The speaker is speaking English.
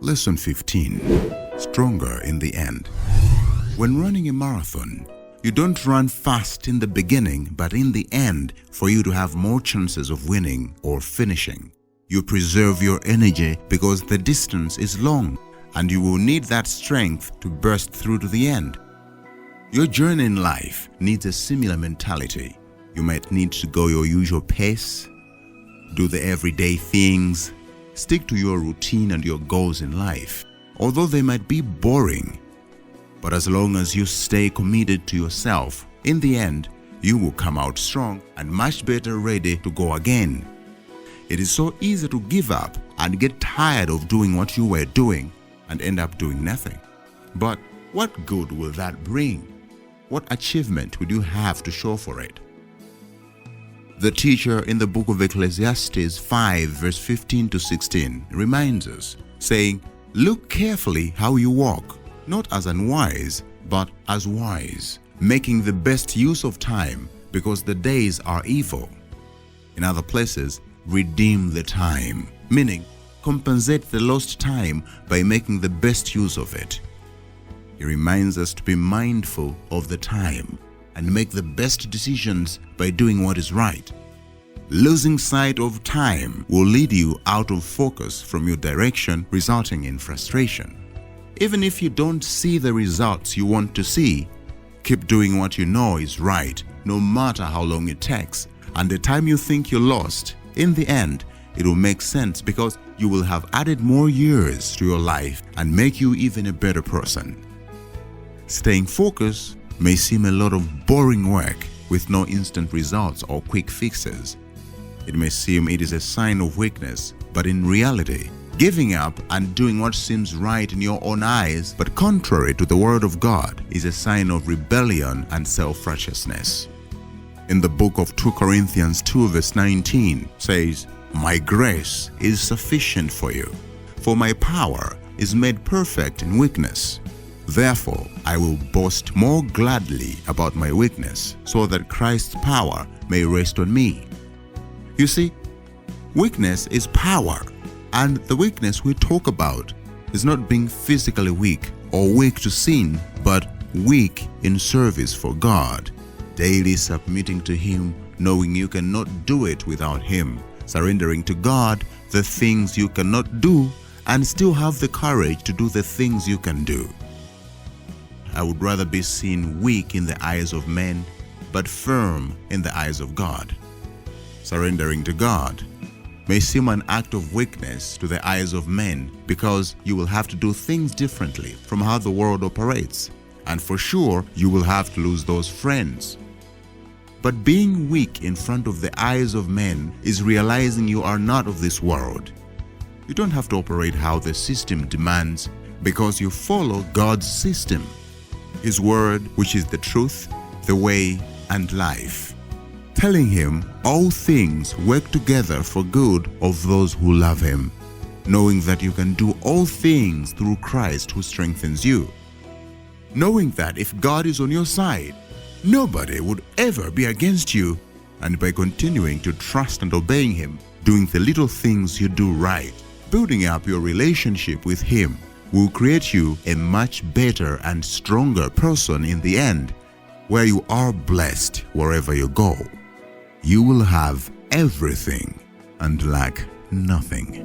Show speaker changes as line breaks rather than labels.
Lesson 15. Stronger in the end. When running a marathon, you don't run fast in the beginning, but in the end for you to have more chances of winning or finishing. You preserve your energy because the distance is long and you will need that strength to burst through to the end. Your journey in life needs a similar mentality. You might need to go your usual pace, do the everyday things, stick to your routine and your goals in life, although they might be boring. But as long as you stay committed to yourself, in the end, you will come out strong and much better ready to go again. It is so easy to give up and get tired of doing what you were doing and end up doing nothing. But what good will that bring? What achievement would you have to show for it? The teacher in the book of Ecclesiastes 5 verse 15 to 16 reminds us, saying, "Look carefully how you walk, not as unwise, but as wise, making the best use of time, because the days are evil." In other places, redeem the time, meaning compensate the lost time by making the best use of it. He reminds us to be mindful of the time and make the best decisions by doing what is right. Losing sight of time will lead you out of focus from your direction, resulting in frustration. Even if you don't see the results you want to see, keep doing what you know is right, no matter how long it takes. And the time you think you lost, in the end, it will make sense because you will have added more years to your life and make you even a better person. Staying focused may seem a lot of boring work with no instant results or quick fixes. It may seem it is a sign of weakness, but in reality, giving up and doing what seems right in your own eyes, but contrary to the Word of God, is a sign of rebellion and self-righteousness. In the book of 2 Corinthians 2 verse 19 says, "My grace is sufficient for you, for my power is made perfect in weakness. Therefore, I will boast more gladly about my weakness, so that Christ's power may rest on me." You see, weakness is power, and the weakness we talk about is not being physically weak or weak to sin, but weak in service for God, daily submitting to Him, knowing you cannot do it without Him, surrendering to God the things you cannot do, and still have the courage to do the things you can do. I would rather be seen weak in the eyes of men, but firm in the eyes of God. Surrendering to God may seem an act of weakness to the eyes of men because you will have to do things differently from how the world operates, and for sure you will have to lose those friends. But being weak in front of the eyes of men is realizing you are not of this world. You don't have to operate how the system demands because you follow God's system, His word, which is the truth, the way, and life. Telling Him all things work together for good of those who love Him, knowing that you can do all things through Christ who strengthens you. Knowing that if God is on your side, nobody would ever be against you, and by continuing to trust and obeying Him, doing the little things you do right, building up your relationship with Him, will create you a much better and stronger person in the end, where you are blessed wherever you go. You will have everything and lack nothing.